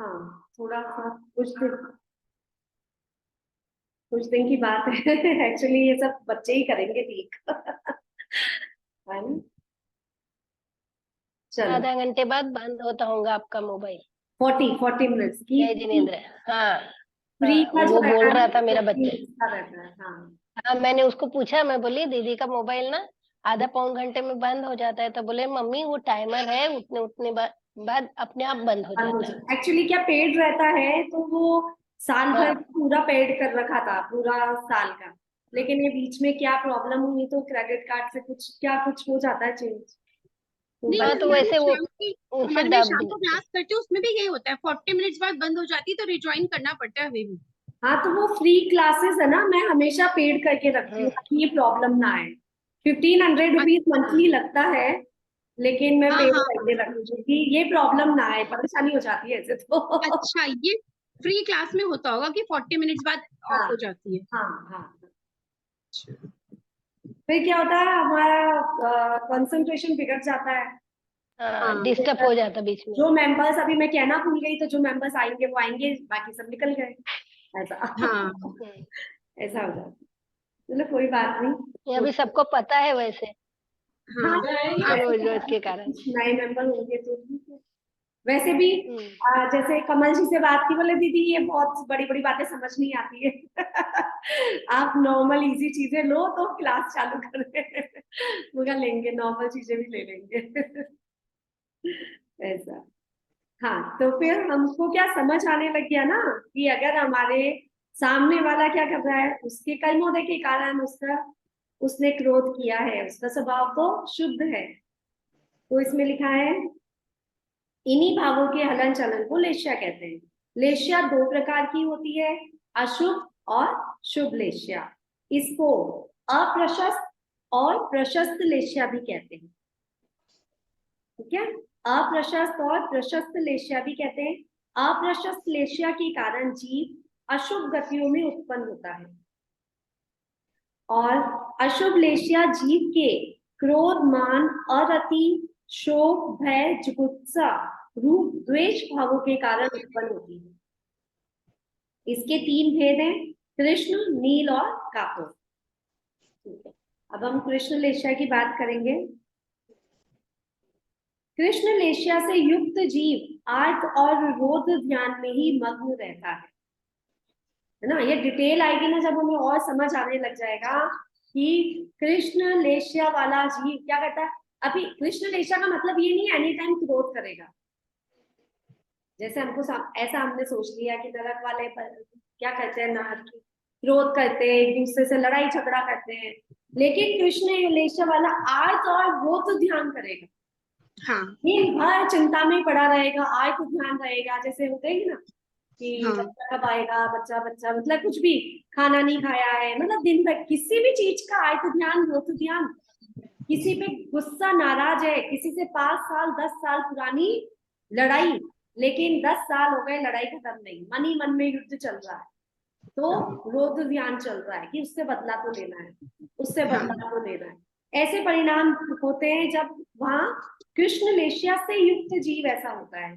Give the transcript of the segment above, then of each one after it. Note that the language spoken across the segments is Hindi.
हाँ, थोड़ा सा कुछ दिन की बात है। एक्चुअली ये सब बच्चे ही करेंगे ठीक। है ना? चलो। आधा घंटे बाद बंद होता होगा आपका मोबाइल। 40 मिनट्स की जय जिनेन्द्र। हाँ। फ्री हाँ का जो वो रहता बोल है रहा ना, था मेरा 40 बच्चा। मिनट्स का रहता है। हाँ। हाँ मैंने उसको पूछा, मैं बोली दीदी का मोबाइल ना आधा पौन घंटे में बंद हो जाता है, तो बोले मम्मी वो टाइमर है, उतने उतने बाद अपने आप बंद हो बंद हो जाता है। जाता एक्चुअली, क्या पेड रहता है तो वो साल भर हाँ। पूरा पेड कर रखा था, पूरा साल का। लेकिन ये बीच में क्या प्रॉब्लम हुई तो क्रेडिट कार्ड से कुछ क्या कुछ हो जाता है चेंज, तो नहीं, हाँ तो हमारी वैसे वो शाम की उसे हमारे में दब। शाम को क्लास करते हैं, उसमें भी यही होता है, 40 मिनट्स बाद बंद हो जाती है तो रिज्वाइन करना पड़ता है हमें भी। हाँ, तो वो फ्री क्लासेस है ना, मैं हमेशा पेड करके रखती हूँ हम्म। ताकि ये प्रॉब्लम ना आए। 1500 रुपीज अच्छा। मंथली लगता है, लेकिन मैं हाँ पेड हाँ करके रखती हूँ कि ये प्रॉब्लम ना आए, परेशानी हो जाती है ऐसे तो। अच्छा, ये फ्री क्लास में होता होगा कि 40 मिनट्स बाद ऑफ हाँ हो जाती है। हाँ हाँ। फिर क्या होता है, हमारा कंसंट्रेशन बिगड़ जाता है। हाँ हाँ डिस्टर्ब हो जाता बीच में। जो मेंबर्स, अभी मैं कहना भूल गई, तो जो मेंबर्स आएंगे वो आएंगे, बाकी सब निकल गए, ऐसा। हाँ हम्म। ऐसा हो जाता है। चलो कोई बात नहीं। ये अभी सबको पता है वैसे, हाँ, हाँ। आप रोज रोज के कारण। कुछ नए मेंबर होंगे तो ठीक है। वैसे भी हम्म। जैसे कमल जी से बात की, बोले दीदी ये बहुत बड़ी बड़ी बातें समझ नहीं आती है। आप नॉर्मल इजी चीजें लो तो क्लास चालू करें। मुझे लेंगे, नॉर्मल चीजें भी ले लेंगे। ऐसा। हाँ, तो फिर हमको क्या समझ आने लग गया ना कि अगर हमारे सामने वाला क्या कर रहा है, उसके कर्मोदय के कारण उसका उसने क्रोध किया है, उसका स्वभाव तो शुद्ध है। तो इसमें लिखा है, इन्हीं भावों के हलन चलन को लेश्या कहते हैं। लेश्या दो प्रकार की होती है, अशुभ और शुभ लेश्या। इसको अप्रशस्त और प्रशस्त लेश्या भी कहते हैं। ठीक है, अप्रशस्त और प्रशस्त लेश्या भी कहते हैं। अप्रशस्त लेश्या के कारण जीव अशुभ गतियों में उत्पन्न होता है, और अशुभ लेश्या जीव के क्रोध, मान, अरति, शोक, भय, जुगुप्सा रूप द्वेष भावों के कारण उत्पन्न होती है। इसके तीन भेद हैं, कृष्ण, नील और कापुर। ठीक है, अब हम कृष्ण लेश्या की बात करेंगे। कृष्ण लेश्या से युक्त जीव आर्त और रोध ध्यान में ही मग्न रहता है ना। ये डिटेल आएगी ना जब हमें, और समझ आने लग जाएगा कि कृष्ण लेश्या वाला जीव क्या करता है। अभी कृष्ण लेश्या का मतलब ये नहीं एनी टाइम क्रोध करेगा, जैसे हमको ऐसा हमने सोच लिया कि नरक वाले पर क्या करते हैं, नरक की क्रोध करते हैं, एक दूसरे से लड़ाई झगड़ा करते हैं। लेकिन कृष्ण लेश्या वाला आर्त और रोध ध्यान करेगा, हाँ दिन भर चिंता में पड़ा रहेगा, आय को ध्यान रहेगा। जैसे होते ही ना कि हाँ बच्चा कब आएगा, बच्चा बच्चा मतलब कुछ भी, खाना नहीं खाया है, मतलब दिन भर किसी भी चीज का आय को ध्यान, रो को ध्यान। किसी पे गुस्सा, नाराज है, किसी से 5 साल 10 साल पुरानी लड़ाई, लेकिन 10 साल हो गए, लड़ाई खत्म नहीं, मन ही मन में युद्ध चल रहा है, तो रोध ध्यान चल रहा है कि उससे बदला तो लेना है, उससे हाँ बदला तो लेना है। ऐसे परिणाम होते हैं जब वहां कृष्ण लेश्या से युक्त जीव ऐसा होता है।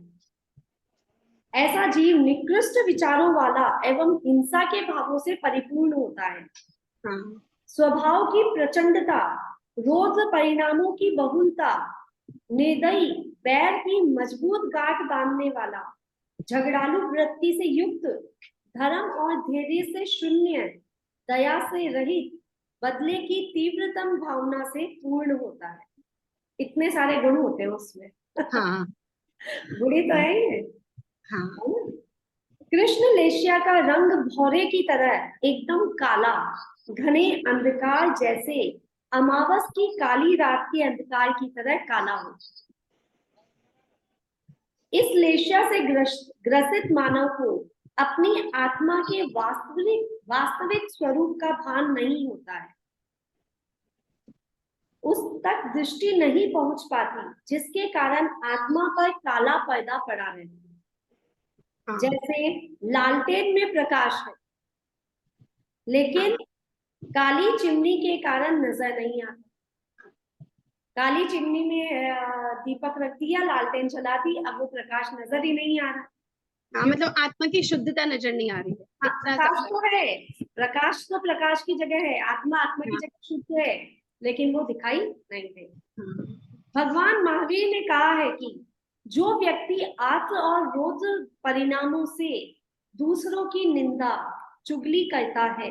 ऐसा जीव निकृष्ट विचारों वाला एवं हिंसा के भावों से परिपूर्ण होता है। हाँ स्वभाव की प्रचंडता, रोध परिणामों की बहुलता, निर्दयी, बैर की मजबूत गांठ बांधने वाला, झगड़ालू वृत्ति से युक्त, धर्म और धैर्य से शून्य, दया से रहित, बदले की तीव्रतम भावना से पूर्ण होता है। इतने सारे गुण होते हैं उसमें। हाँ बुरी तो है ये। हाँ कृष्ण लेश्या का रंग भौरे की तरह एकदम काला, घने अंधकार जैसे, अमावस की काली रात के अंधकार की तरह काला हो। इस लेश्या से ग्रसित मानव को अपनी आत्मा के वास्तविक वास्तविक स्वरूप का भान नहीं होता है, उस तक दृष्टि नहीं पहुंच पाती, जिसके कारण आत्मा पर काला पर्दा पड़ा रहता है। हाँ जैसे लालटेन में प्रकाश है, हाँ लेकिन काली चिमनी के कारण नजर नहीं आता। काली चिमनी में दीपक रख दिया, लालटेन जला दी, अब वो प्रकाश नजर ही नहीं आ रहा। हाँ, मतलब आत्मा की शुद्धता नजर नहीं आ रही है, हाँ, इतना प्रकाश सब। तो है, प्रकाश तो प्रकाश की जगह है, आत्मा आत्मा की हाँ, जगह शुद्ध है, लेकिन वो दिखाई नहीं दे। हाँ, भगवान महावीर ने कहा है कि जो व्यक्ति आत्म और रोध परिणामों से दूसरों की निंदा चुगली करता है,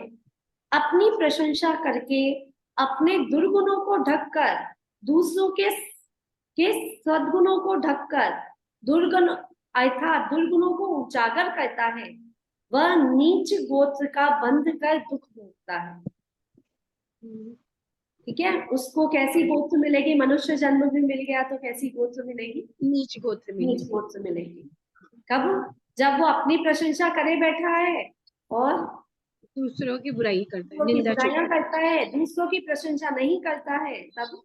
अपनी प्रशंसा करके अपने दुर्गुणों को ढककर दूसरों के सद्गुणों को ढककर दुर्गुण अर्थात दुर्गुणों को उजागर करता है, वह नीच गोत्र का बंध कर दुख भोगता है। ठीक है, उसको कैसी गोत्र मिलेगी? मनुष्य जन्म भी मिल गया तो कैसी गोत्र मिलेगी? नीच गोत्र में नीच गोत्र मिलेगी। कब? जब वो अपनी प्रशंसा करे बैठा है और दूसरों की बुराई करता है, दूसरों की निंदा बुराइयां चुगली। करता है, दूसरों की प्रशंसा नहीं करता है, तब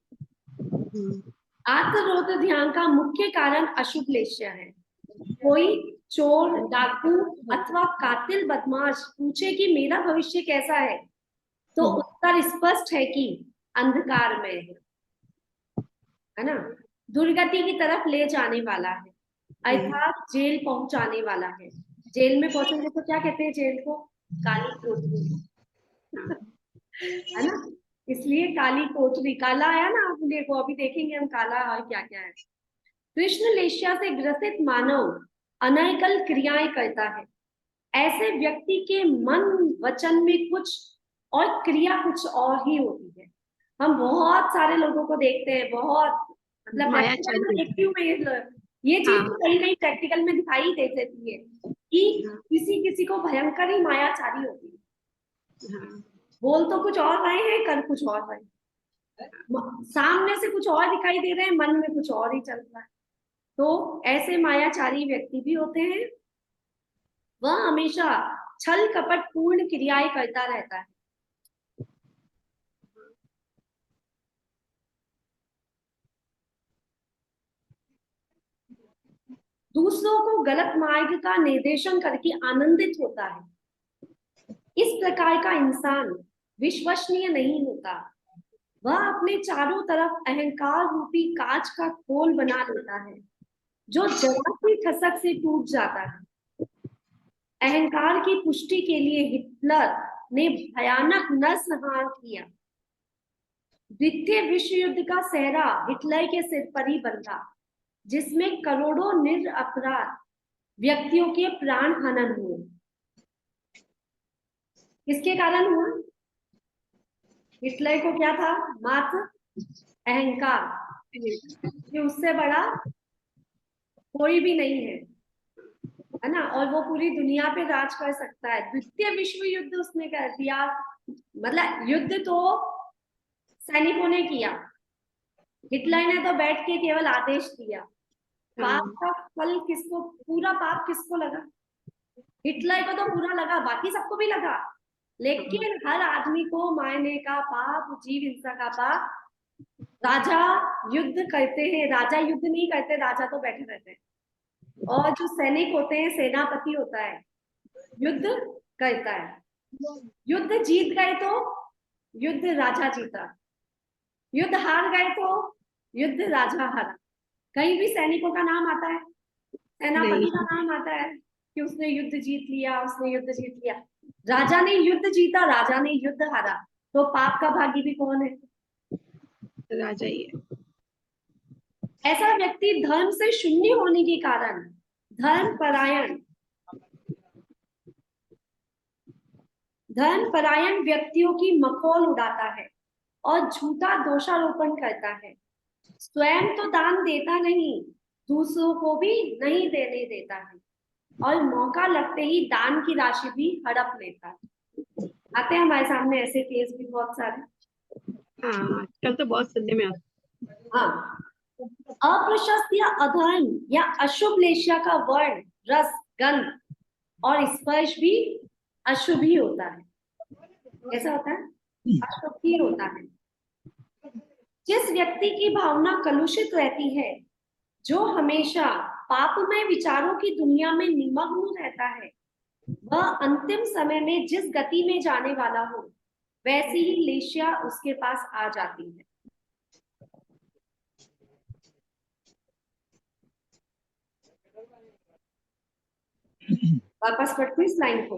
हम्म, आत्मरोध ध्यान का मुख्य कारण अशुभ लेश्य है। कोई चोर, डाकू अथवा कातिल बदमाश पूछे कि मेरा भविष्य कैसा है, तो उत्तर स्पष्ट है कि अंधकार में है ना, दुर्गति की तरफ ले जाने वाला है, अर्थात जेल पहुंचाने वाला है। जेल में पहुंचेंगे तो क्या कहते हैं जेल को? काली कोठरी, है ना, इसलिए काली कोठरी, काला आया ना आपने, वो अभी देखेंगे हम काला और क्या क्या है। कृष्ण लेश्या से ग्रसित मानव अनर्गल क्रियाएं करता है। ऐसे व्यक्ति के मन वचन में कुछ और क्रिया कुछ और ही होती है। हम बहुत सारे लोगों को देखते हैं, बहुत मतलब माया प्रैक्टिकल में चल देखती हूँ मैं ये चीज तो हाँ, कहीं कहीं प्रैक्टिकल में दिखाई दे देती है कि हाँ, किसी किसी को भयंकर ही मायाचारी होती है। हाँ, बोल तो कुछ और रहे हैं, कर कुछ और रहे हैं, सामने से कुछ और दिखाई दे रहे हैं, मन में कुछ और ही चल रहा है। तो ऐसे मायाचारी व्यक्ति भी होते हैं। वह हमेशा छल कपट पूर्ण क्रियाएं करता रहता है। दूसरों को गलत मार्ग का निर्देशन करके आनंदित होता है। इस प्रकार का इंसान विश्वसनीय नहीं होता। वह अपने चारों तरफ अहंकार रूपी कांच का खोल बना लेता है, जो जरा सी खसक से टूट जाता है। अहंकार की पुष्टि के लिए हिटलर ने भयानक नरसंहार किया। द्वितीय विश्व युद्ध का सेहरा हिटलर के सिर पर ही बंधा, जिसमें करोड़ों निरपराध व्यक्तियों के प्राण हनन हुए। किसके कारण हुआ? हिटलर को क्या था? मात्र अहंकार, कि उससे बड़ा कोई भी नहीं है ना, और वो पूरी दुनिया पे राज कर सकता है। द्वितीय विश्व युद्ध उसने कर दिया, मतलब युद्ध तो सैनिकों ने किया, हिटलर ने तो बैठ के केवल आदेश दिया। पाप का फल किसको, पूरा पाप किसको लगा? हिटलर को तो पूरा लगा, बाकी सबको भी लगा, लेकिन हर आदमी को मारने का पाप, जीव हिंसा का पाप। राजा युद्ध करते हैं, राजा युद्ध नहीं करते, राजा तो बैठे रहते हैं, और जो सैनिक होते हैं, सेनापति होता है, युद्ध करता है। युद्ध जीत गए तो युद्ध राजा जीता, युद्ध हार गए तो युद्ध राजा हारा। कहीं भी सैनिकों का नाम आता है, सेनापति का नहीं, नाम आता है कि उसने युद्ध जीत लिया, उसने युद्ध जीत लिया। राजा ने युद्ध जीता, राजा ने युद्ध हारा, तो पाप का भागी भी कौन है? राजा ही है। ऐसा व्यक्ति धर्म से शून्य होने के कारण धर्म परायण व्यक्तियों की मखौल उड़ाता है और झूठा दोषारोपण करता है। स्वयं तो दान देता नहीं, दूसरों को भी नहीं देने देता है, और मौका लगते ही दान की राशि भी हड़प लेता है। आते हैं हमारे सामने ऐसे केस भी बहुत सारे। हाँ, आजकल तो बहुत सुनने में आता हाँ, अप्रशस्त या अधर्म या अशुभ लेशिया का वर्ण, रस, गंध और स्पर्श भी अशुभ ही होता है। कैसा होता है? अशुभ ही होता है। जिस व्यक्ति की भावना कलुषित रहती है, जो हमेशा पापमय विचारों की दुनिया में निमग्न रहता है, वह अंतिम समय में जिस गति में जाने वाला हो, वैसी ही लेशिया उसके पास आ जाती है। वापस पढ़ती हूँ इस लाइन को।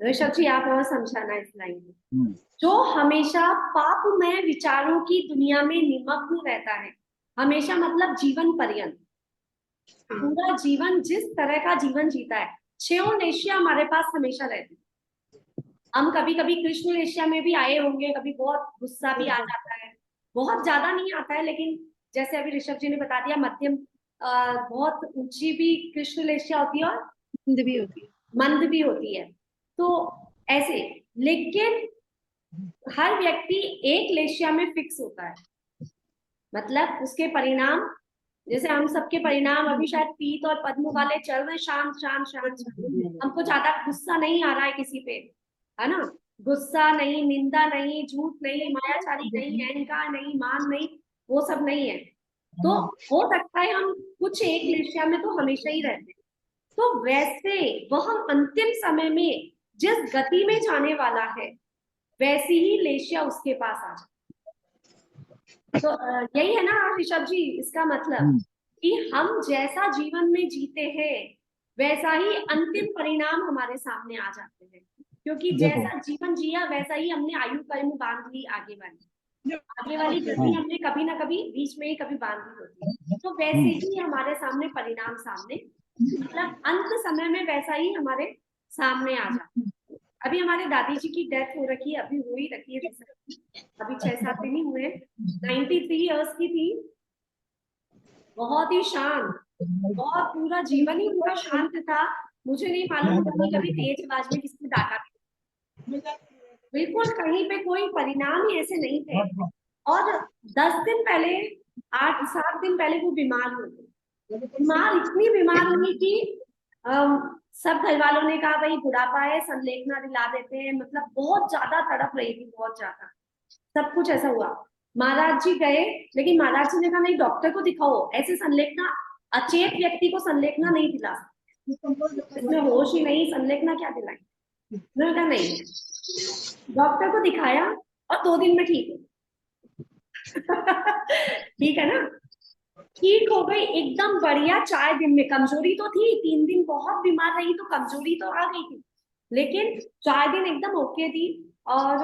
ऋषभ जी आप और समझाना इस लाइन को। हम्म, जो हमेशा पापमय विचारों की दुनिया में निमग्न रहता है, हमेशा मतलब जीवन पर्यंत, हाँ, पूरा जीवन जिस तरह का जीवन जीता है, छह एशिया हमारे पास हमेशा रहती है। हम कभी कभी कृष्ण एशिया में भी आए होंगे, कभी बहुत गुस्सा भी आ जाता है, बहुत ज्यादा नहीं आता है, लेकिन जैसे अभी ऋषभ जी ने बता दिया मध्यम, बहुत ऊंची भी कृष्ण एशिया होती है और नींद भी होती है। मंद भी होती है। तो ऐसे, लेकिन हर व्यक्ति एक लेशिया में फिक्स होता है, मतलब उसके परिणाम, जैसे हम सबके परिणाम अभी शायद पीत और पद्म वाले चल रहे हैं, शांत शांत शांत शांत। हमको ज्यादा गुस्सा नहीं आ रहा है किसी पे, है ना, गुस्सा नहीं, निंदा नहीं, झूठ नहीं, मायाचारी नहीं, अहंकार नहीं, मान नहीं, वो सब नहीं है। तो हो सकता है हम कुछ एक लेशिया में तो हमेशा ही रहते हैं। तो वैसे वह अंतिम समय में जिस गति में जाने वाला है, वैसी ही लेशिया उसके पास आ जाए। तो यही है ना ऋषभ जी, इसका मतलब कि हम जैसा जीवन में जीते हैं, वैसा ही अंतिम परिणाम हमारे सामने आ जाते हैं, क्योंकि देखो जैसा जीवन जिया वैसा ही हमने आयु कर्म बांध ली, आगे वाली गति हाँ हमने कभी ना कभी बीच में ही कभी बांध ली होती है। तो वैसे ही हमारे सामने परिणाम सामने, मतलब अंत समय में वैसा ही हमारे सामने आ जाता है। अभी हमारे दादी जी की डेथ हो रखी है, अभी हो ही रखी है recently, अभी 6-7 दिन ही हुए। 93 इयर्स की थी, बहुत ही शांत, बहुत पूरा जीवन ही पूरा शांत था। मुझे नहीं मालूम कभी कभी तेज आवाज में किसने डांटा, बिल्कुल कहीं पे कोई परिणाम ही ऐसे नहीं थे। और 10 दिन पहले, 8-7 दिन पहले वो बीमार हो गई, बीमार, इतनी बीमार हुई कि सब घर वालों ने कहा भाई बुढ़ापा है, संलेखना दिला देते हैं, मतलब बहुत ज्यादा तड़प रही थी, बहुत ज्यादा, सब कुछ ऐसा हुआ। महाराज जी गए, लेकिन महाराज जी ने कहा नहीं, डॉक्टर को दिखाओ, ऐसे संलेखना, अचेत व्यक्ति को संलेखना नहीं दिला सकते, इसमें होश ही नहीं, संलेखना क्या दिलाएं। उन्होंने कहा नहीं, डॉक्टर को दिखाया और 2 दिन में ठीक है। ठीक है ना, ठीक हो गई एकदम बढ़िया। 4 दिन में, कमजोरी तो थी, 3 दिन बहुत बीमार रही तो कमजोरी तो आ गई थी, लेकिन 4 दिन एकदम ओके थी। और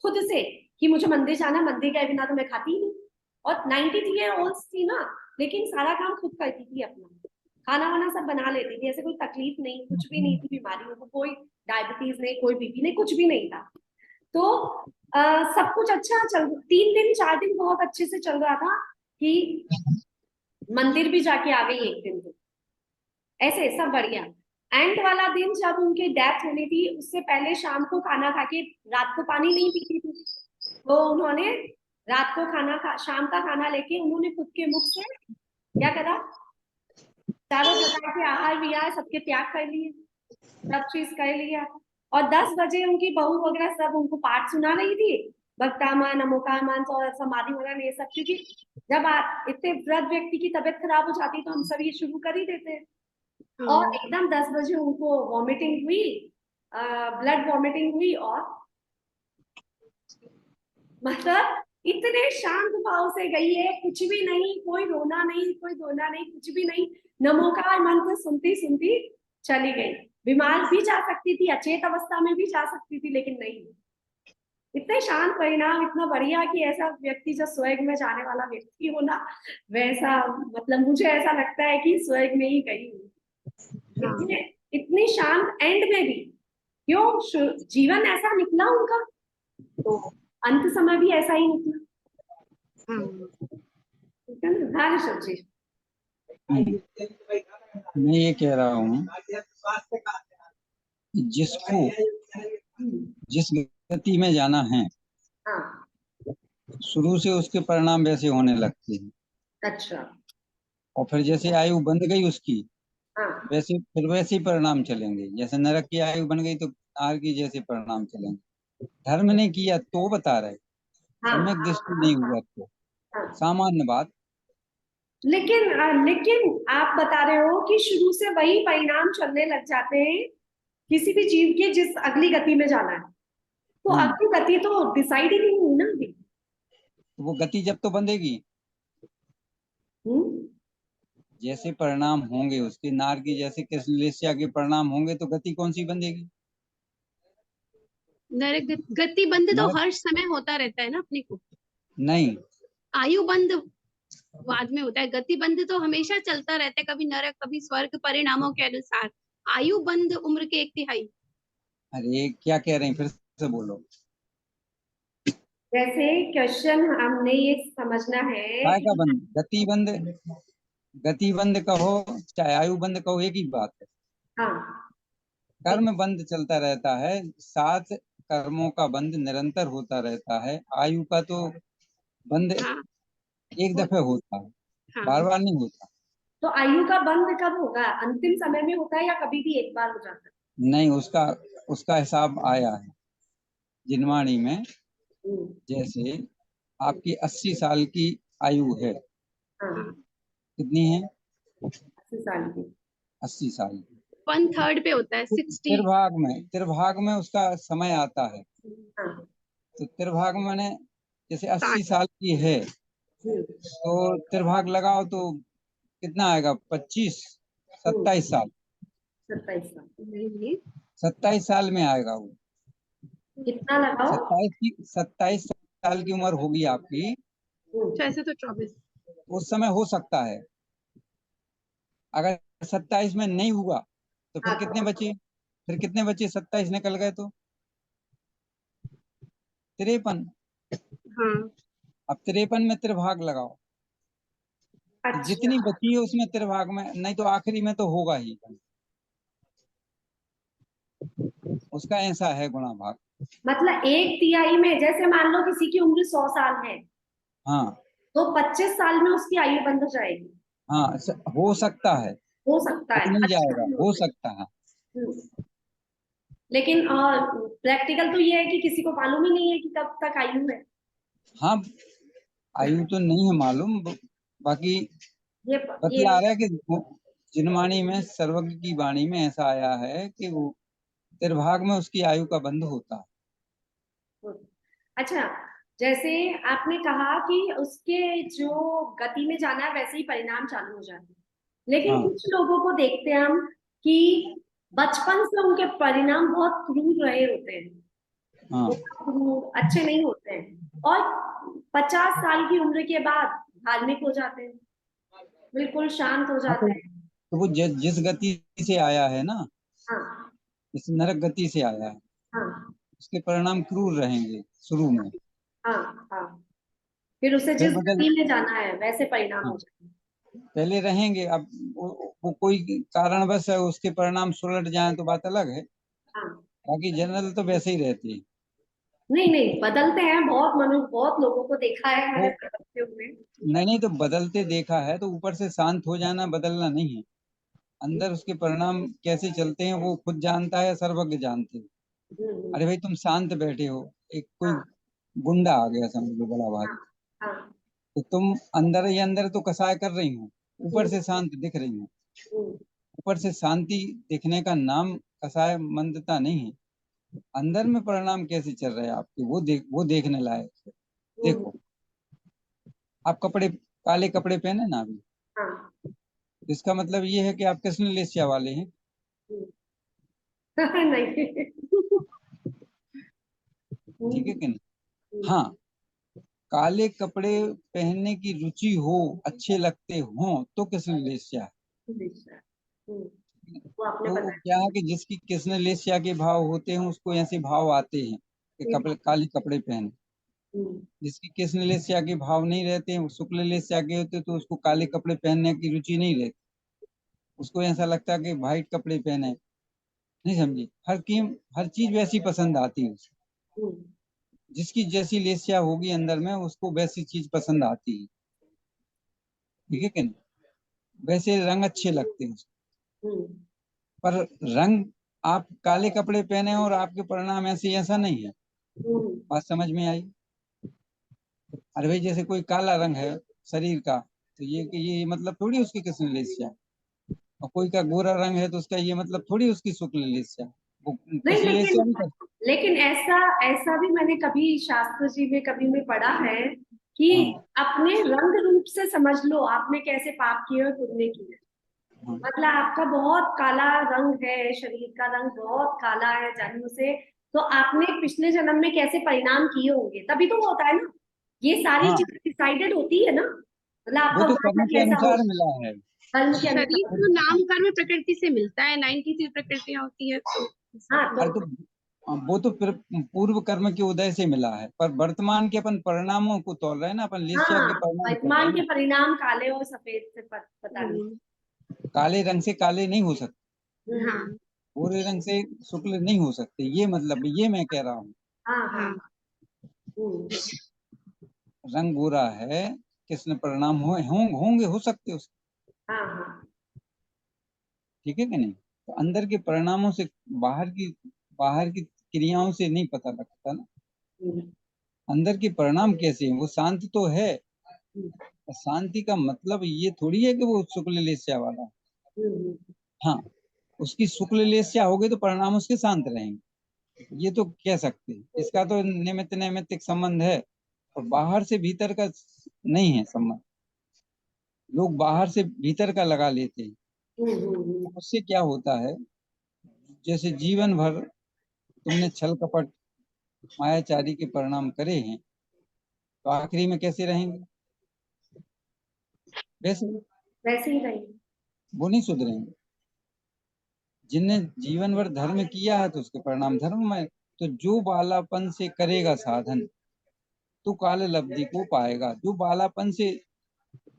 खुद से कि मुझे मंदिर जाना, मंदिर गए बिना तो मैं खाती ही नहीं। और 93 ईयर ओल्ड थी ना, लेकिन सारा काम खुद करती थी अपना, खाना वाना सब बना लेती थी, ऐसे कोई तकलीफ नहीं, कुछ भी नहीं थी बीमारी को, कोई डायबिटीज नहीं, कोई बीपी नहीं, कुछ भी नहीं था। तो सब कुछ अच्छा चल, 3 दिन 4 दिन बहुत अच्छे से चल रहा था कि मंदिर भी जाके आ गई एक दिन, तो ऐसे सब बढ़िया। एंड वाला दिन जब उनकी डेथ होनी थी, उससे पहले शाम को खाना खा के, रात को पानी नहीं पीती थी, तो उन्होंने रात को शाम का खाना लेके उन्होंने खुद के मुख से क्या करा, चारों प्रकार के आहार विहार सबके त्याग कर लिए, सब चीज कर लिया। और 10 बजे उनकी बहू वगैरह सब उनको पाठ सुना रही थी, भक्तामान नमोकामान और समाधि वगैरह ये सब, क्योंकि जब इतने वृद्ध व्यक्ति की तबीयत खराब हो जाती तो हम सब ये शुरू कर ही देते हैं। और एकदम 10 बजे उनको वॉमिटिंग हुई, ब्लड वॉमिटिंग हुई, और मतलब इतने शांत भाव से गई है, कुछ भी नहीं, कोई रोना नहीं, कोई धोना नहीं, कुछ भी नहीं, नमोकार मंत्र सुनती सुनती चली गई। बीमार भी जा सकती थी, अचेत अवस्था में भी जा सकती थी, लेकिन नहीं, इतने शांत परिणाम, इतना बढ़िया कि ऐसा व्यक्ति जो स्वर्ग में जाने वाला व्यक्ति हो ना, वैसा, मतलब मुझे ऐसा लगता है कि स्वर्ग में ही गई हूँ। इतने इतनी शांत एंड में भी, क्यों, जीवन ऐसा निकला उनका, तो अंत समय भी ऐसा ही निकला। ठीक है ना, हाँ ऋषभ जी। मैं ये कह रहा हूँ जिसको जिस गति में जाना है, हाँ, शुरू से उसके परिणाम वैसे होने लगते हैं, अच्छा, और फिर जैसे आयु बन गई उसकी, हाँ वैसे फिर वैसे ही परिणाम चलेंगे। जैसे नरक की आयु बन गई तो आग की जैसे परिणाम चलेंगे। धर्म ने किया तो बता रहे, हाँ सम्यक हाँ दृष्टि हाँ नहीं हाँ, हुआ तो हाँ। सामान्य बात। लेकिन आप बता रहे हो कि शुरू से वही परिणाम चलने लग जाते हैं किसी भी जीव के, जिस अगली गति में जाना है, तो अगली गति तो डिसाइड ही नहीं हुई ना अभी। वो गति जब तो बंधेगी, जैसे परिणाम होंगे उसके, नार की जैसे कृष्णलेस्या के परिणाम होंगे तो गति कौन सी बंधेगी? नरक गति बंध तो नरक हर समय होता रहता है ना अपने को। नहीं, आयु बंध बाद में होता है, गति बंध तो हमेशा चलता रहता है, कभी नरक कभी स्वर्ग, परिणामों के अनुसार। आयु बंध उम्र के 1/3। अरे क्या कह रहे हैं, फिर से बोलो। जैसे क्वेश्चन हमने ये समझना है काय का कि बंध? गति बंध, गति बंध कहो चाहे आयु बंध कहो एक ही बात है। हाँ कर्म बंध चलता रहता है, 7 कर्मों का बंध निरंतर होता रहता है। आयु का तो बंध हाँ एक दफे होता है, बार हाँ। बार नहीं होता। तो आयु का बंध कब होगा? अंतिम समय में होता है या कभी भी एक बार हो जाता नहीं, उसका उसका हिसाब आया है जिनवाणी में। है? जैसे आपकी 80 साल की आयु है, हाँ कितनी है? 80 साल की। 80 साल की। 1/3 पे होता है, 60। त्रिभाग में उसका समय आता है। हाँ तो त्रिभाग में जैसे 80 60। साल की है हम्म, तो त्रिभाग लगाओ तो कितना आएगा? 25, 27 साल। 27 साल। नहीं, 27 साल में आएगा वो। कितना लगाओ? 27 साल की उम्र होगी आपकी, ऐसे तो 24। उस समय हो सकता है। अगर 27 में नहीं हुआ तो फिर हाँ कितने तो बचे? 27 निकल गए तो 53। हाँ अब 53 में त्रिभाग लगाओ तो जितनी अच्छा, बची है उसमें त्रिभाग में, नहीं तो आखिरी में तो होगा ही। उसका ऐसा है गुणा भाग। मतलब 1/3 में, जैसे मान लो किसी की उम्र 100 साल है हाँ तो 25 साल में उसकी आयु बंध हो जाएगी। हाँ, हो सकता है, हो सकता हो है, नहीं अच्छा जाएगा, भी हो हो सकता सकता है। है। लेकिन प्रैक्टिकल तो ये है कि किसी को मालूम ही नहीं है कि कब तक आयु है। हाँ, आयु तो नहीं है मालूम, बाकी ये बतला रहा है कि जिनवाणी में, सर्वज्ञ की वाणी में ऐसा आया है कि वो त्रिभाग में उसकी आयु का बंध होता है। अच्छा, जैसे आपने कहा कि उसके जो गति में जाना है वैसे ही परिणाम चालू हो जाते हैं, लेकिन हाँ कुछ लोगों को देखते हैं हम कि बचपन से उनके परिणाम बहुत क्रूर रहे होते हैं, हाँ, बहुत क्रूर, अच्छे नहीं होते हैं, और 50 साल की उम्र के बाद धार्मिक हो जाते हैं, बिल्कुल शांत हो हाँ, जाते हैं। तो वो जिस गति से आया है ना, हाँ इस नरक गति से आया है, हाँ उसके परिणाम क्रूर रहेंगे शुरू में, हाँ हाँ, फिर उसे फिर जिस बदल। गति में जाना है वैसे परिणाम हाँ, हो जाते हैं। पहले रहेंगे, अब वो कोई कारणवश है उसके परिणाम सुलट जाए तो बात अलग है, हाँ, बाकी जनरल तो वैसे ही रहती है। नहीं नहीं, बदलते हैं, बहुत मनुष्य, बहुत लोगों को देखा है मैंने वो बदलते हुए। नहीं तो बदलते देखा है, तो ऊपर से शांत हो जाना बदलना नहीं है। अंदर उसके परिणाम कैसे चलते हैं वो खुद जानता है, सर्वज्ञ जानते हैं। हम्म, अरे भाई तुम शांत बैठे हो, एक कोई हाँ गुंडा आ गया समझ लो, बड़ा हाँ भारी, हाँ, तो तुम अंदर ही अंदर तो कसाय कर रही हो, ऊपर हम्म, से शांत दिख रही हो। हम्म, ऊपर से शांति दिखने का नाम कसाय मंदता नहीं है। अंदर में परिणाम कैसे चल रहे हैं आपके, वो देखने लायक है। हम्म, देखो, आप काले कपड़े पहने ना अभी, हाँ, इसका मतलब ये है कि आप कृष्णलेस्या वाले हैं। नहीं, ठीक है हम्म, कि नहीं? हाँ, काले कपड़े पहनने की रुचि हो, अच्छे लगते हो तो कृष्णलेस्या है। हम्म, वो आपने तो बताया। क्या है कि जिसकी कृष्णलेस्या के भाव होते हैं उसको ऐसे भाव आते हैं कि कपड़े, काले कपड़े पहने। हम्म, जिसकी कृष्णलेस्या के भाव नहीं रहते हैं, वो शुक्ललेस्या के होते हैं, तो उसको काले कपड़े पहनने की रुचि नहीं रहती। उसको ऐसा लगता है कि वाइट कपड़े पहने। नहीं समझी? हर चीज वैसी पसंद आती है उसको। हम्म, जिसकी जैसी लेस्या होगी अंदर में उसको वैसी चीज पसंद आती है। ठीक है कि नहीं? वैसे रंग अच्छे लगते हैं उसको। हम्म, पर रंग, आप काले कपड़े पहने और आपके परिणाम ऐसे, ऐसा नहीं है। हम्म, बात समझ में आई? अरे भाई जैसे कोई काला रंग है शरीर का, तो ये मतलब थोड़ी उसकी कृष्णलेस्या है। और कोई का गोरा रंग है तो उसका ये मतलब थोड़ी उसकी शुक्ललेस्या है। वो नहीं, लेकिन कृष्णलेस्या नहीं कर। ऐसा ऐसा भी मैंने कभी शास्त्र जी में कभी में पढ़ा है कि हाँ अपने रंग रूप से समझ लो आपने कैसे पाप किए और पुण्य किए। हाँ मतलब आपका बहुत काला रंग है, शरीर का रंग बहुत काला है जन्म से, तो आपने पिछले जन्म में कैसे परिणाम किए होंगे, तभी तो वो होता है ना। ये सारी हाँ, चीजें डिसाइडेड होती है ना, मतलब वो आपका तो कर्म कर्म के कैसा अनुसार होगा, मिला है। कर्म के शरीर अनुसार। तो नाम कर्म प्रकृति से मिलता है, 93 प्रकृतियां होती है तो हाँ सब। तो अरे तो वो तो फिर पूर्व कर्म के उदय से मिला है, पर वर्तमान के अपन परिणामों को तोल रहे हैं ना, अपन लेस्या हाँ, के परिणाम कर रहे वर्तमान हैं के ना। परिणाम काले और सफेद से पता नहीं। काले रंग से काले नहीं हो सकते, हाँ भूरे रंग से शुक्ल नहीं हो सकते, ये मतलब ये मैं कह रहा हूँ। हाँ हाँ। हाँ हम्म, रंग बुरा है, कृष्ण परिणाम होंगे, हो सकते उसके, हाँ हाँ। ठीक है कि नहीं। तो अंदर के परिणामों से, बाहर की क्रियाओं से नहीं पता लगता ना। हम्म, अंदर के परिणाम कैसे हैं, वो शांत तो है। हम्म, शांति का मतलब ये थोड़ी है कि वो शुक्ल लेस्या वाला है। हम्म, हाँ, उसकी शुक्ल लेस्या हो गई तो परिणाम उसके शांत रहेंगे, ये तो कह सकते हैं। इसका तो निमित्त नैमित्तिक संबंध है, और बाहर से भीतर का नहीं है संबंध। लोग बाहर से भीतर का लगा लेते हैं। उससे क्या होता है, जैसे जीवन भर तुमने छल कपट मायाचारी के परिणाम करे हैं, तो आखिरी में कैसे रहेंगे, वैसे वैसे ही रहेंगे। वो नहीं सुधरेंगे। जिनने जीवन भर धर्म किया है तो उसके परिणाम धर्म में। तो जो बालापन से करेगा साधन तो काल लब्धि को पाएगा। जो बालापन से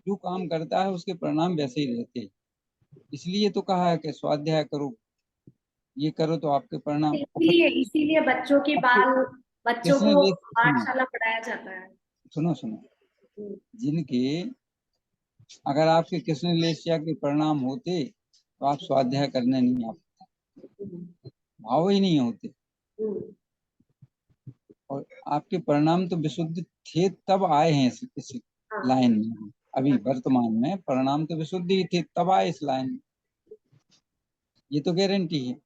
जो काम करता है उसके परिणाम वैसे ही रहते हैं। इसलिए तो कहा है कि स्वाध्याय करो, ये करो तो आपके परिणाम। और फिर इसीलिए बच्चों की आपके बाल, बच्चों किसने को ले, पाठशाला पढ़ाया जाता है। सुनो सुनो, हम्म, जिनके, अगर आपके कृष्ण लेस्या के परिणाम होते तो आप स्वाध्याय करने नहीं आते, हम्म, भाव ही नहीं होते। हम्म, और आपके परिणाम तो विशुद्ध थे तब आए हैं इस हाँ लाइन में। अभी हाँ, वर्तमान में परिणाम तो विशुद्ध ही थे तब आए इस लाइन में, ये तो गारंटी है,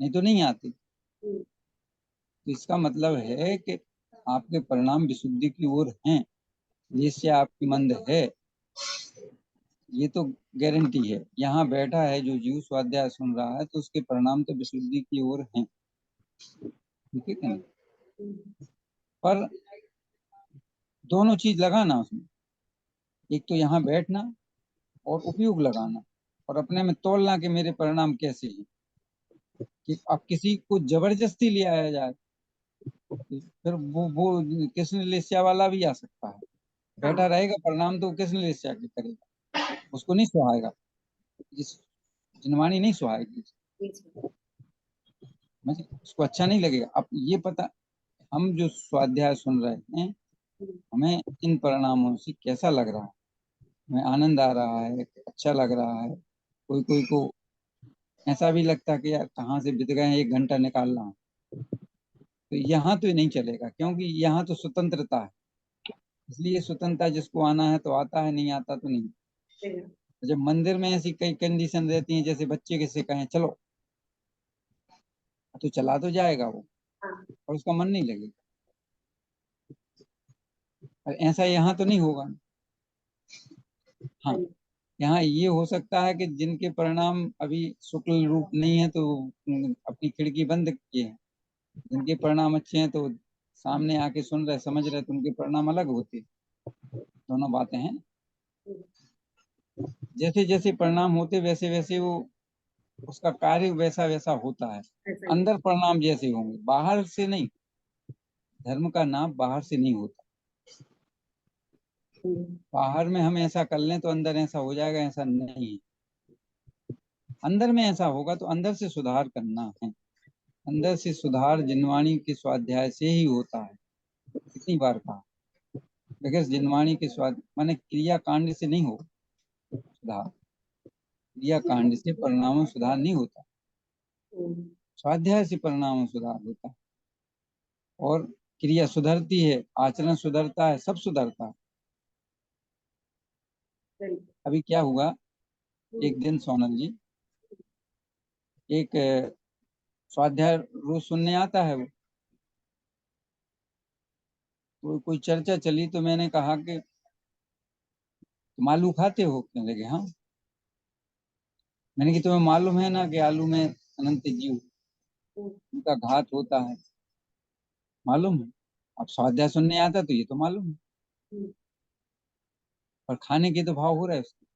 नहीं तो नहीं आते। हम्म, तो इसका मतलब है कि आपके परिणाम विशुद्धि की ओर हैं, जिससे आपकी मंद है, ये तो गारंटी है। यहाँ बैठा है जो जीव स्वाध्याय सुन रहा है तो उसके परिणाम तो विशुद्धि की ओर हैं, ठीक है कि नहीं। हम्म, पर दोनों चीज लगाना उसमें, एक तो यहाँ बैठना और उपयोग लगाना, और अपने में तोलना कि मेरे परिणाम कैसे हैं। कि अब किसी को जबरदस्ती ले आया जाए फिर वो कृष्ण लेस्या वाला भी आ सकता है, बैठा हाँ, रहेगा, परिणाम तो कृष्ण लेस्या के करेगा, उसको नहीं सुहाएगा, जिस जिनवाणी नहीं सुहाएगी, बीच में। मतलब उसको अच्छा नहीं लगेगा। अब ये पता, हम जो स्वाध्याय सुन रहे हैं, हम्म, हमें इन परिणामों से कैसा लग रहा है, हमें आनंद आ रहा है, अच्छा लग रहा है। कोई कोई को ऐसा भी लगता है कि यार कहाँ से बीत गए, 1 घंटा निकालना है। तो यहाँ तो ये नहीं चलेगा, क्योंकि यहाँ तो स्वतंत्रता है। इसलिए स्वतंत्रता, जिसको आना है तो आता है, नहीं आता तो नहीं। हम्म, जब मंदिर में ऐसी कई कंडीशन रहती हैं, जैसे बच्चे किसे कहें चलो, तो चला तो जाएगा वो, हाँ, और उसका मन नहीं लगेगा। और ऐसा यहाँ तो नहीं होगा। हाँ, सही। यहाँ ये हो सकता है कि जिनके परिणाम अभी शुक्ल रूप नहीं है तो अपनी खिड़की बंद किए हैं, जिनके परिणाम अच्छे हैं तो सामने आके सुन रहे समझ रहे, तो उनके परिणाम अलग होते हैं। दोनों बातें हैं। हम्म, जैसे जैसे परिणाम होते वैसे वैसे वो, उसका कार्य वैसा वैसा होता है। ऐसा ही। अंदर परिणाम जैसे होंगे, बाहर से नहीं। धर्म का नाम बाहर से नहीं होता। हम्म, बाहर में हम ऐसा कर लें तो अंदर ऐसा हो जाएगा, ऐसा नहीं है। अंदर में ऐसा होगा तो अंदर से सुधार करना है। अंदर से सुधार जिनवाणी के स्वाध्याय से ही होता है, कितनी बार कहा। बगैर जिनवाणी के स्वाद माने क्रिया कांड से नहीं हो सुधार, क्रिया कांड से परिणामों में सुधार नहीं होता, हम्म, स्वाध्याय से परिणाम में सुधार होता है। और क्रिया सुधरती है, आचरण सुधरता है, सब सुधरता है। सही। अभी क्या हुआ, हम्म, एक दिन सोनल जी, एक स्वाध्याय रोज सुनने आता है वो, तो कोई चर्चा चली तो मैंने कहा कि तुम आलू खाते हो? कहने लगे हाँ। मैंने कि तुम्हें मालूम है ना कि आलू में अनंत जीव, उनका घात होता है, मालूम है? अब स्वाध्याय सुनने आता तो ये तो मालूम है, पर खाने के तो भाव हो रहा है उसके।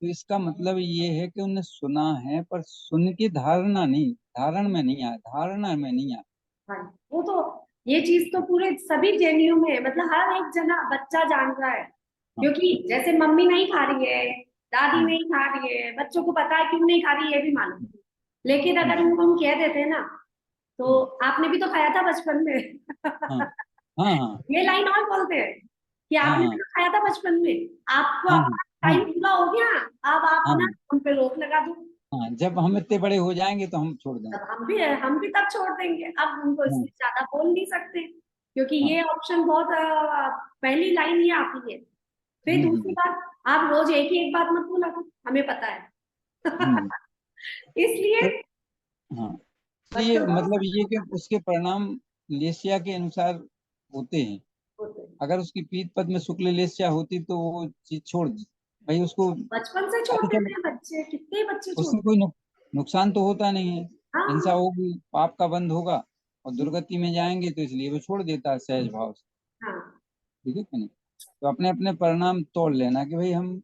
तो इसका मतलब ये है कि उन्हें सुना है, पर सुन के धारणा नहीं, धारण में नहीं आया, धारणा में नहीं आया। हाँ, वो तो ये चीज तो पूरे सभी जेएनयू में है, मतलब हर एक जना बच्चा जान रहा है, क्योंकि जैसे मम्मी नहीं खा रही है, दादी नहीं खा रही है, बच्चों को पता है क्यों नहीं खा रही है, ये भी मालूम है। लेकिन अगर उनको हम कह देते हैं ना, तो आपने भी तो खाया था बचपन में। हाँ हाँ हाँ ये लाइन और बोलते हैं कि हाँ आपने भी हाँ तो खाया था बचपन में, आपको हाँ अपना हाँ टाइम पूरा हो गया, अब आप हाँ ना हम पे रोक लगा दो। हाँ, जब हम इतने बड़े हो जाएंगे तो हम छोड़ देंगे। तब हम भी तब छोड़ देंगे, अब उनको हाँ इससे ज्यादा बोल नहीं सकते, क्योंकि हाँ ये ऑप्शन बहुत पहली लाइन ये आती है। फिर दूसरी हम्म बात, आप रोज एक ही एक बात मत बोला करो, हमें पता है। हम्म। इसलिए तो हाँ, तो ये बच्चों को मतलब ये कि उसके परिणाम लेसिया के अनुसार होते हैं। होते हैं। अगर उसकी पीत पद में शुक्ल लेसिया होती तो वो चीज छोड़ दी भाई उसको। बचपन से छोड़ अभी देते चल हैं बच्चे, कितने बच्चे छोड़ उससे देते कोई नुकसान तो होता नहीं है, हिंसा हाँ होगी, पाप का बंद होगा, और दुर्गति में जाएंगे तो इसलिए वो छोड़ देता है सहज भाव से। हाँ। ठीक है कि नहीं? तो अपने अपने परिणाम तोड़ लेना कि भाई हम,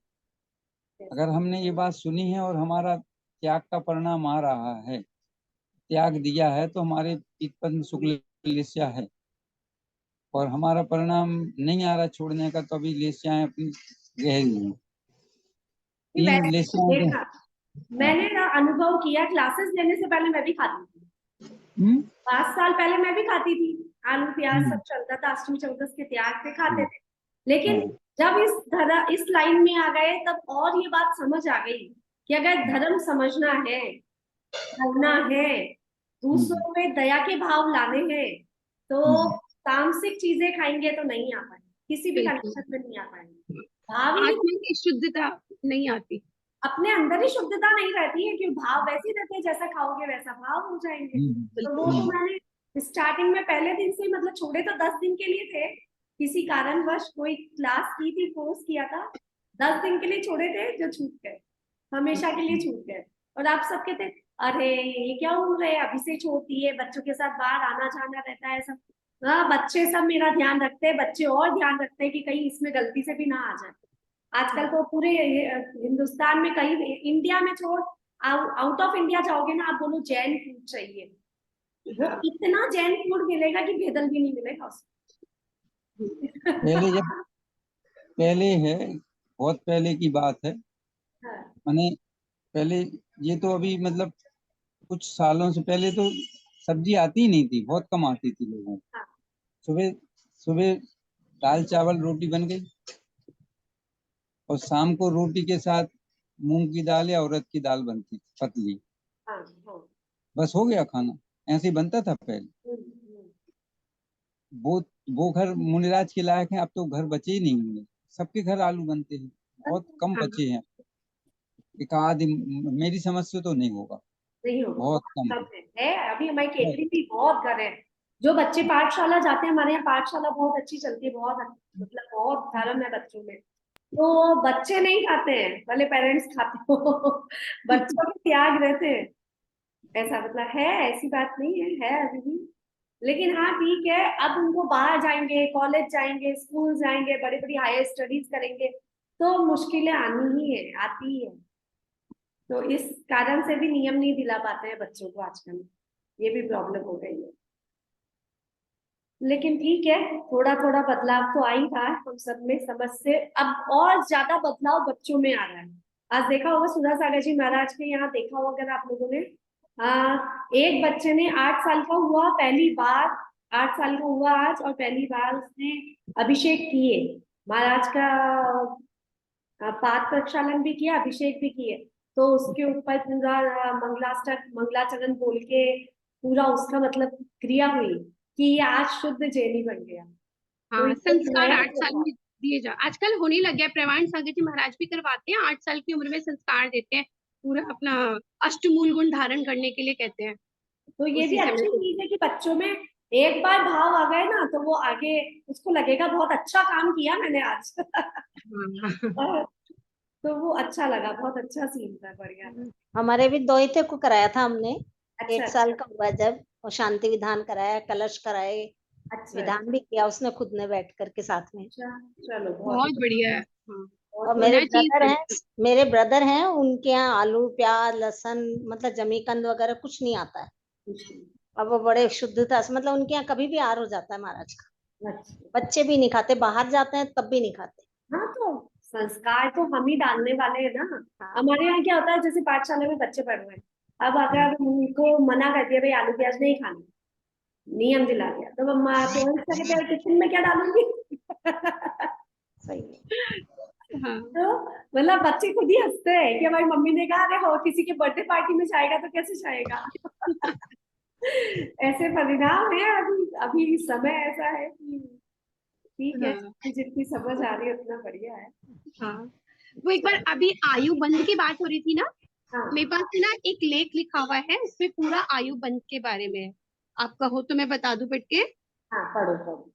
अगर हमने ये बात सुनी है और हमारा त्याग का परिणाम आ रहा है, त्याग दिया है, तो हमारे पद में शुक्ल लेस्या है, और हमारा परिणाम नहीं आ रहा छोड़ने का, तो अभी लेस्याएं अपनी गहरी हैं। नहीं, 3 वैसे लेस्याएं तो। देखना, हाँ। मैंने ना अनुभव किया, क्लासेस लेने से पहले मैं भी खाती थी, हम्म 5 साल पहले मैं भी खाती थी, आलू प्याज हम्म सब चलता था, अष्टमी चौदस के त्याग पे खाते हम्म, थे। लेकिन हाँ जब इस लाइन में आ गए, तब और ये बात समझ आ गई कि अगर धर्म समझना है, करना है, हम्म दूसरों में दया के भाव लाने हैं, तो हम्म तामसिक चीजें खाएंगे तो नहीं आ पाएंगे, किसी भी बिल्कुल। कंडीशन में नहीं आ पाएंगे। भाव ही नहीं, आत्मा की शुद्धता नहीं आती। अपने अंदर ही शुद्धता नहीं रहती है, कि भाव वैसे ही रहते हैं, जैसा खाओगे वैसा भाव हो जाएंगे। तो वो तो बिल्कुल। मैंने स्टार्टिंग में पहले दिन से ही, मतलब छोड़े तो 10 दिन के लिए थे, किसी कारणवश कोई क्लास की थी, कोर्स किया था, 10 दिन के लिए छोड़े थे, जो छूट गए, हमेशा के लिए छूट गए। और आप सब कहते, अरे ये क्या उम्र है, अभी से छोड़ती है, बच्चों के साथ बाहर आना जाना रहता है सब। हाँ, बच्चे सब मेरा ध्यान रखते हैं, बच्चे और ध्यान रखते हैं कि कहीं इसमें गलती से भी ना आ जाए। आजकल तो पूरे हिंदुस्तान में, कहीं इंडिया में छोड़, आउट ऑफ इंडिया जाओगे ना, आप बोलो जैन फूड चाहिए, वो हाँ। इतना जैन फूड मिलेगा कि भेदल भी नहीं मिलेगा पहले उसमें। जब पहले है, बहुत पहले की बात है, हाँ, मैंने पहले, ये तो अभी मतलब कुछ सालों से पहले तो सब्जी आती ही नहीं थी, बहुत कम आती थी लोगों को। हाँ, सुबह सुबह दाल चावल रोटी बन गई, और शाम को रोटी के साथ मूंग की दाल या उड़द की दाल बनती पतली, हाँ, हाँ, बस हो गया खाना। ऐसे ही बनता था पहले। हम्म। वो वो घर मुनिराज के लायक हैं, अब तो घर बचे ही नहीं होंगे, सबके घर आलू बनते हैं, बहुत कम हाँ। बचे हैं। एक आदि, मेरी समझ से तो नहीं होगा, नहीं होगा, बहुत बहुत कम कम है। अभी हमारी है। केतली भी बहुत घर है, जो बच्चे पाठशाला जाते हैं, हमारे यहाँ पाठशाला बहुत अच्छी चलती है, मतलब बहुत धर्म है बच्चों में। तो बच्चे नहीं खाते हैं, भले पेरेंट्स खाते हो, बच्चों के त्याग रहते हैं, ऐसा मतलब है, ऐसी बात नहीं है अभी भी। लेकिन हाँ ठीक है, अब उनको बाहर जाएंगे, कॉलेज जाएंगे, स्कूल जाएंगे, बड़ी बड़ी हायर स्टडीज करेंगे, तो मुश्किलें आनी ही है, आती ही है। तो इस कारण से भी नियम नहीं दिला पाते हैं बच्चों को आजकल, ये भी प्रॉब्लम हो गई है। लेकिन ठीक है, थोड़ा थोड़ा बदलाव तो आ ही रहा है हम सब में, समझ से अब और ज्यादा बदलाव बच्चों में आ रहा है। आज देखा होगा सुधा सागर जी महाराज के यहाँ, देखा होगा अगर आप लोगों ने, एक बच्चे ने 8 साल का हुआ पहली बार, 8 साल का हुआ आज, और पहली बार उसने अभिषेक किए महाराज का, पाद प्रक्षालन भी किया, अभिषेक भी किए। तो उसके ऊपर पूरा मंगलाष्टक मंगलाचरण बोल के पूरा उसका मतलब क्रिया हुई कि ये आज शुद्ध जैनी बन गया। तो हाँ, ये संस्कार नया 8 साल प्रथा। में दिए जा, आजकल होने लग गया। प्रवाण सागर जी महाराज भी करवाते हैं, 8 साल की उम्र में संस्कार देते हैं, पूरा अपना अष्टमूल गुण धारण करने के लिए कहते हैं, तो ये भी उसी समय अच्छी से। चीज है कि बच्चों में एक बार भाव आ गए ना तो वो आगे उसको लगेगा बहुत अच्छा काम किया मैंने आज। हाँ। तो वो अच्छा लगा, बहुत अच्छा सीन था, बढ़िया था। हमारे भी दोहिते को कराया था हमने, अच्छा 1 साल अच्छा का हुआ जब, और शांति विधान कराया, कलश कराए, अच्छा विधान भी किया उसने खुद ने बैठ करके साथ में। अच्छा। चलो बहुत बहुत बढ़िया है। हाँ, और बहुत मेरे होना चाहिए ब्रदर हैं, सबको। मेरे ब्रदर हैं, उनके यहाँ आलू प्याज लहसुन मतलब जमीकंद वगैरह कुछ नहीं आता है। खुशी। और वो बड़े शुद्धता से, मतलब उनके यहाँ कभी भी आर हो जाता है महाराज का। अच्छा। बच्चे भी नहीं खाते, बाहर जाते हैं तब भी नहीं खाते। हाँ तो संस्कार तो हम ही डालने वाले हैं ना। हाँ। हमारे यहाँ क्या होता है, जैसे पाठशाला में बच्चे पढ़ रहे हैं, अब अगर उनको मना कर दिया भाई आलू प्याज नहीं खाना, नियम दिला दिया, तो मम्मा पेरेंट्स क्या कहते हैं, टिफिन में क्या डालूंगी? सही है। हाँ, तो मतलब बच्चे खुद ही हंसते हैं कि हमारी मम्मी ने कहा, अरे हो किसी के बर्थडे पार्टी में जाएगा तो कैसे जाएगा? ऐसे परिणाम है अभी, अभी समय ऐसा है कि ठीक है, हाँ, जितनी समझ आ रही है उतना बढ़िया है। हाँ। वो एक बार अभी आयु बंद की बात हो रही थी ना, हाँ मेरे पास है ना एक लेख लिखा हुआ है, उसमें पूरा आयु बंद के बारे में है। आप कहो तो मैं बता दूं पढ़ के। हाँ, पढ़ो पढ़ो।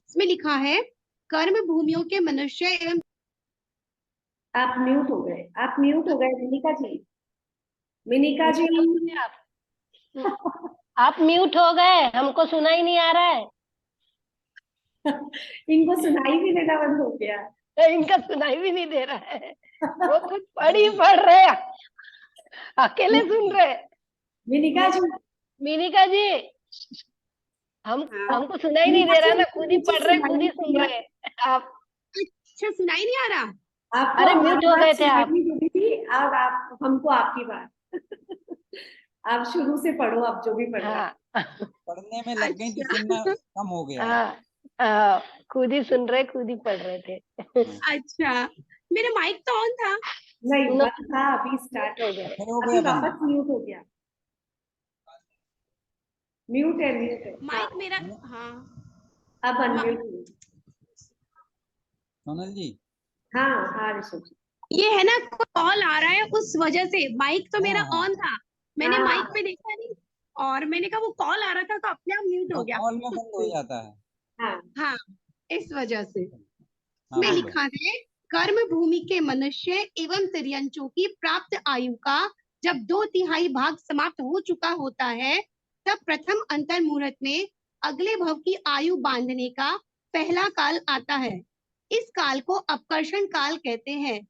इसमें लिखा है, कर्म भूमियों के मनुष्य एवं आप म्यूट हो गए, आप म्यूट हो गए मिनिका जी, मिनिका जी। म्यूट हो गए आप म्यूट हो गए, हमको सुना ही नहीं आ रहा है। इनको सुनाई भी देना बंद हो गया। इनका सुनाई भी नहीं दे रहा है, वो खुद पढ़ रहे हैं, अकेले सुन रहे हैं। मिनिका जी, मिनिका जी, हम हाँ, हमको सुनाई नहीं मिनिका दे जी रहा ना, हमको खुद ही कुछ पढ़ रहे, सुनाई खुद ही नहीं सुन दिया। रहे हैं आप। अच्छा सुनाई नहीं आ रहा। आपको अरे म्यूट हमारी हो बात गए थे सुनाई आप। नहीं दे रही थी, अब आप हमको आपकी बात। आप शुरू से पढ़ो, आप जो भी पढ़ रहे हैं। हाँ पढ़ने में लग गई तो अच्छा। सुनना कम हो गया है। हाँ हाँ, खुद ही सुन रहे, खुद ही पढ़ रहे थे। अच्छा, मेरा माइक तो ऑन था। नहीं, नो, बंद था, अभी स्टार्ट हो गया। फिर हो अभी गया बंद। वापस म्यूट हो गया। म्यूट है, म्यूट है। हाँ, माइक मेरा, हाँ, अब मा- अनम्यूट हुई। सोनल जी। हाँ हाँ ऋषभ जी। ये है ना, कॉल आ रहा है उस वजह से। माइक तो मेरा हाँ हाँ ऑन था, मैंने हाँ माइक पे देखा नहीं, और मैंने कहा वो कॉल आ रहा था तो अपने आप म्यूट हो हाँ, गया। कॉल में बंद हो जाता है। हाँ हाँ, इस वजह से। हाँ में हाँ बोलो। लिखा है, कर्म भूमि के मनुष्य एवं तिर्यंचों की प्राप्त आयु का जब 2/3 भाग समाप्त हो चुका होता है, तब प्रथम अंतर मुहूर्त में अगले भव की आयु बांधने का पहला काल आता है। इस काल को अपकर्षण काल कहते हैं।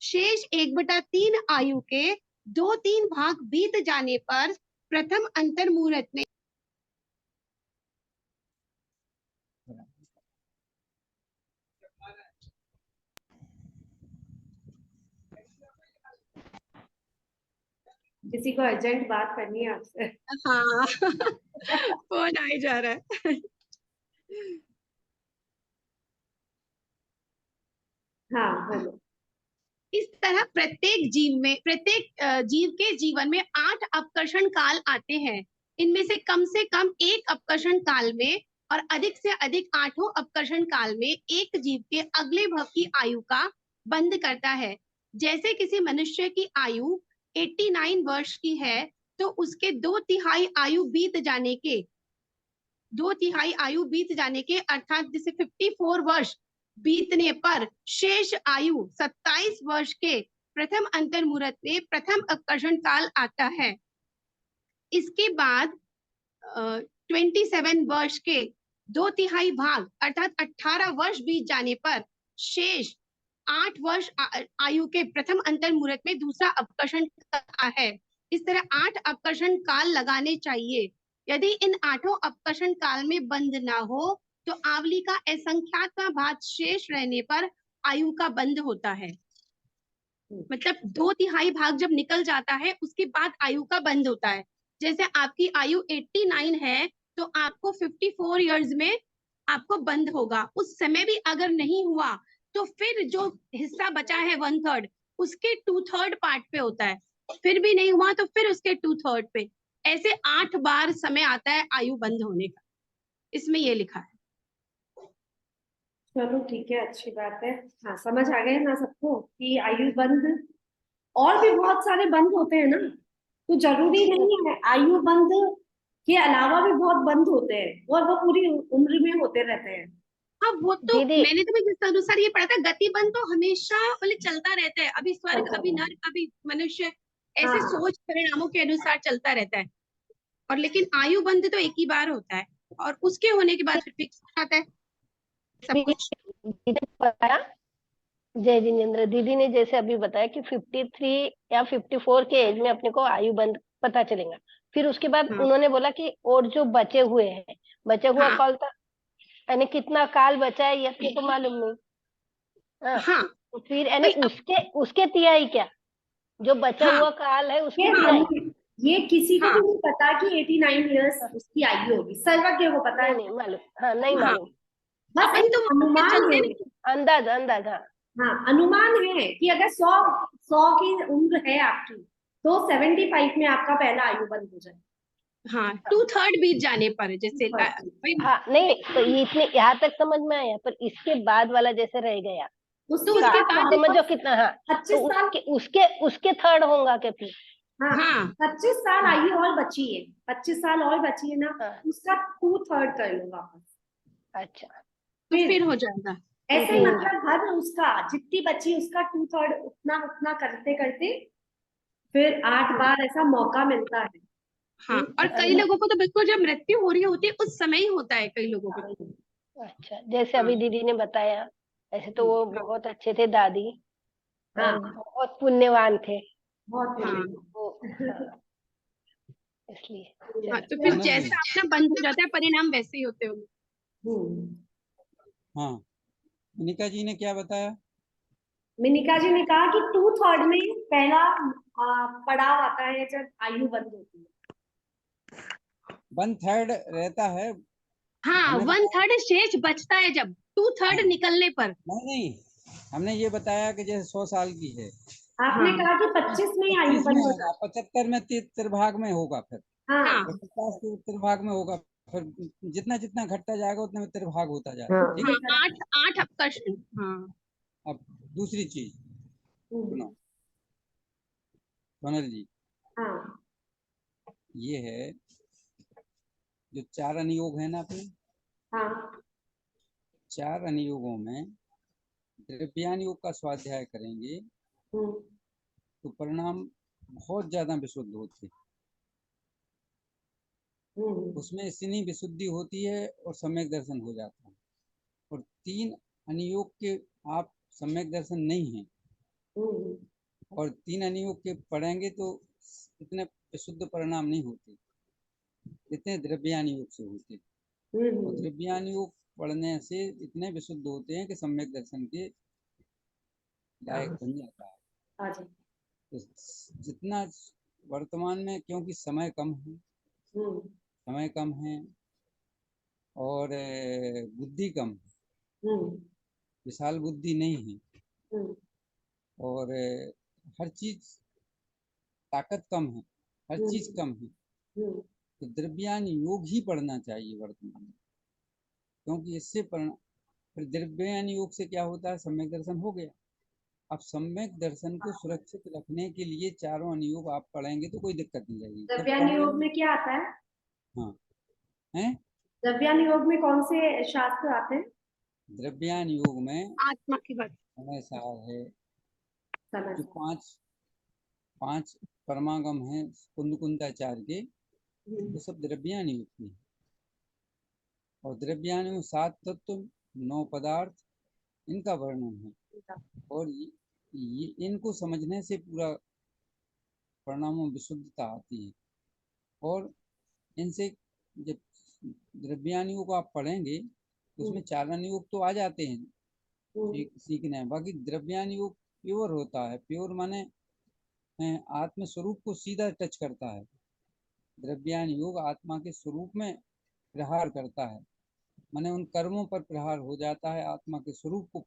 शेष 1/3 आयु के 2/3 भाग बीत जाने पर प्रथम अंतर मुहूर्त में किसी को अर्जेंट बात करनी है आपसे। हाँ फोन आए जा रहा है। हाँ बोलो। इस तरह प्रत्येक जीव के जीवन में 8 अपकर्षण काल आते हैं। इनमें से कम एक अपकर्षण काल में और अधिक से अधिक 8 अपकर्षण काल में एक जीव के अगले भव की आयु का बंध करता है। जैसे किसी मनुष्य की आयु 89 वर्ष की है, तो उसके 2/3 आयु बीत जाने के अर्थात जैसे 54 वर्ष बीतने पर शेष आयु 27 वर्ष के प्रथम अंतर मुहूर्त में प्रथम अपकर्षण काल आता है। इसके बाद 27 वर्ष के 2/3 भाग अर्थात 18 वर्ष बीत जाने पर शेष 8 वर्ष आयु के प्रथम अंतर मुहूर्त में दूसरा अपकर्षण काल है। इस तरह 8 अपकर्षण काल लगाने चाहिए। यदि इन 8 अपकर्षण काल में बंद ना हो तो आवली का असंख्यात भाग शेष रहने पर आयु का बंद होता है। मतलब 2/3 भाग जब निकल जाता है उसके बाद आयु का बंद होता है। जैसे आपकी आयु 89 है तो आपको 54 इयर्स में आपको बंद होगा। उस समय भी अगर नहीं हुआ तो फिर जो हिस्सा बचा है 1/3 उसके 2/3 पार्ट पे होता है। फिर भी नहीं हुआ तो फिर उसके 2/3 पे। ऐसे 8 बार समय आता है आयु बंद होने का। इसमें ये लिखा है। चलो ठीक है, अच्छी बात है। हाँ समझ आ गए ना सबको कि आयु बंद और भी बहुत सारे बंद होते हैं ना, तो जरूरी नहीं है आयु बंद के अलावा भी बहुत बंद होते हैं और वो पूरी उम्र में होते रहते हैं। हाँ वो तो दीदी मैंने तो जिस अनुसार ये पढ़ा था, गति बंध तो हमेशा मतलब चलता रहता है, अभी स्वर्ग चलता अभी रहता नर्क अभी मनुष्य, है। ऐसे हाँ सोच परिणामों के अनुसार चलता रहता है। और लेकिन आयु बंध तो एक ही बार होता है, और उसके होने के बाद फिर फिक्स हो जाता है सब कुछ। दीदी ने बताया, जय जिनेन्द्र, दीदी ने जैसे अभी बताया कि 53 या 54 के एज में अपने को आयु बंद पता चलेगा। फिर उसके बाद हाँ उन्होंने बोला कि और जो बचे हुए हैं, बचे हुआ हाँ काल था, यानी कितना काल बचा है ये अपने को मालूम नहीं। हाँ, हाँ तो फिर यानी भाई अब उसके उसके तिहाई क्या, जो बचा हाँ हुआ काल है उसकी ये हाँ तिहाई। हम ये किसी को हाँ भी नहीं पता कि 89 इयर्स हाँ, उसकी आयु होगी, सर्वज्ञ को पता नहीं है। नहीं मालूम, हाँ नहीं हाँ मालूम। बस अपन एक तो मान के अनुमान चलते है। हैं ना कि अंदाज अंदाज, हाँ। हाँ अनुमान है कि अगर 100 की उम्र है आपकी तो 75 में आपका पहला आयु बंद हो जाए। हाँ 2/3 बीत जाने पर जैसे भाई, हाँ नहीं, तो ये इतने यहाँ तक समझ में आया, पर इसके बाद वाला जैसे रह गया तो उसके का, उसके बाद बाद देखो। समझो कितना, हाँ। तो 25 साल। उसके उसके उसके थर्ड होगा क्या फिर? हाँ हाँ 25 साल आयु और बची है, 25 साल और बची है ना, हाँ, उसका 2/3 कर लो वापस। अच्छा, तो फिर फिर हो जाएगा। ऐसे फिर मतलब हर उसका जितनी बची उसका 2/3 उतना उतना करते करते फिर 8 बार ऐसा मौका मिलता है। हाँ और कई अरे, लोगों को तो बिल्कुल जब मृत्यु हो रही होती है उस समय ही होता है कई लोगों को तो। अच्छा, जैसे हाँ अभी दीदी ने बताया, ऐसे तो वो हाँ बहुत अच्छे थे दादी, हाँ बहुत पुण्यवान थे बहुत हाँ वो। हाँ, इसलिए हाँ, चलो। तो फिर सोनल जी। जैसा अपना बंद हो जाता है परिणाम वैसे ही होते होंगे। हम्म। हाँ, निका जी ने क्या बताया? मिनिका जी ने कहा कि 2/3 में पहला पड़ाव आता है जब आयु बंद होती है। 1/3 रहता है। हाँ हमने 1/3 शेष बचता है जब 2/3 हाँ, निकलने पर। नहीं नहीं, हमने ये बताया कि जैसे 100 साल की है, आपने हाँ कहा कि 25 में ही आयु 25 में बंद हो होगा, जाती 75 में तिर्भाग में होगा, फिर है। हाँ 50 के तिर्भाग में होगा, फिर जितना जितना घटता जाएगा उतने में तिर्भाग होता हाँ जाएगा। ठीक हाँ है। ये करेक्ट। 8 अपकर्ष। हाँ अब दूसरी चीज सुनो सोनल जी, हाँ ये है जो 4 अनुयोग है ना अपने, हाँ 4 अनुयोगों में द्रव्यान योग का स्वाध्याय करेंगे हम्म तो परिणाम बहुत ज्यादा विशुद्ध होते हैं। हम्म उसमें इतनी विशुद्धि होती है और सम्यक दर्शन हो जाता है। और 3 अनुयोग के आप सम्यक दर्शन नहीं है हम्म और 3 अनुयोग के पढ़ेंगे तो इतने विशुद्ध परिणाम नहीं होते जितने द्रव्यान योग से होते। और हम्म द्रव्यान योग पढ़ने से इतने विशुद्ध होते हैं कि सम्यक दर्शन के लायक हाँ बन जाता है। अच्छा तो जितना वर्तमान में, क्योंकि समय कम है, हम्म समय कम है और बुद्धि कम है, हम्म विशाल बुद्धि नहीं है, हम्म और हर चीज ताकत कम है, हर चीज हम्म कम है। हम्म तो द्रव्यान योग ही पढ़ना चाहिए वर्तमान में, क्योंकि इससे फिर द्रव्यान योग से क्या होता है, सम्यक दर्शन हो गया। अब सम्यक दर्शन को सुरक्षित रखने के लिए चारों अनुयोग आप पढ़ेंगे तो कोई दिक्कत नहीं रहेगी, फिर द्रव्यान पढ़ योग लेंगे। में क्या आता है? हाँ है। द्रव्यान योग में कौन से शास्त्र आते हैं? द्रव्यान योग में आत्मा की बात। ऐसा है समझ जो पांच परमागम हैं कुंदकुंताचार्य के, वो सब द्रव्यान योग की हैं। और द्रव्यान योग 7 तत्व 9 पदार्थ इनका वर्णन है। और इनको समझने से पूरा परिणामों में विशुद्धता आती है। और इनसे जब द्रव्यान योग आप पढ़ेंगे तो उसमें चारण योग तो आ जाते हैं सीखने हैं, बाकी द्रव्यान योग प्योर होता है। प्योर माने आत्म स्वरूप को सीधा टच करता है। द्रव्यान योग आत्मा के स्वरूप में प्रहार करता है, माने उन कर्मों पर प्रहार हो जाता है, आत्मा के स्वरूप को